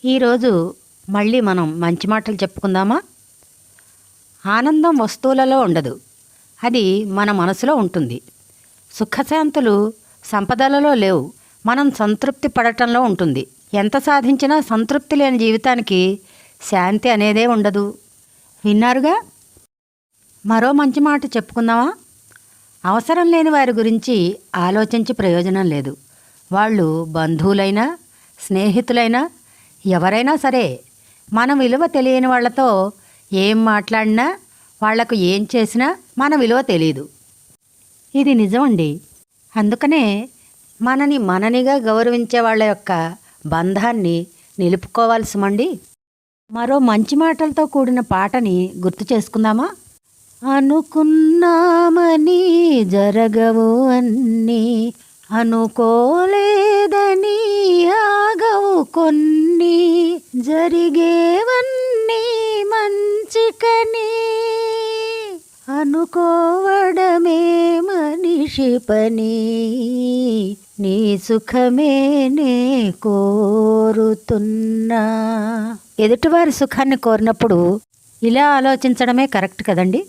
ఈరోజు మళ్ళీ మనం మంచి మాటలు చెప్పుకుందామా? ఆనందం వస్తువులలో ఉండదు, అది మన మనసులో ఉంటుంది. సుఖశాంతులు సంపదలలో లేవు, మనం సంతృప్తి పడటంలో ఉంటుంది. ఎంత సాధించినా సంతృప్తి లేని జీవితానికి శాంతి అనేదే ఉండదు. విన్నారుగా? మరో మంచి మాట చెప్పుకుందామా? అవసరం లేని వారి గురించి ఆలోచించి ప్రయోజనం లేదు. వాళ్ళు బంధువులైనా స్నేహితులైనా ఎవరైనా సరే, మన విలువ తెలియని వాళ్లతో ఏం మాట్లాడినా, వాళ్లకు ఏం చేసినా మన విలువ తెలియదు. ఇది నిజమండి. అందుకనే మననిగా గౌరవించే వాళ్ళ యొక్క బంధాన్ని నిలుపుకోవాల్సిమండి. మరో మంచి మాటలతో కూడిన పాటని గుర్తు చేసుకుందామా? అనుకున్నామని జరగవు అన్నీ, అనుకోలేదని ఆగవు కొన్ని, జరిగేవన్నీ మంచికని, అనుకోవడమే మనిషి పని, నీ సుఖమే నే కోరుతున్నా. ఎదుటివారి సుఖాన్ని కోరినప్పుడు ఇలా ఆలోచించడమే కరెక్ట్ కదండి.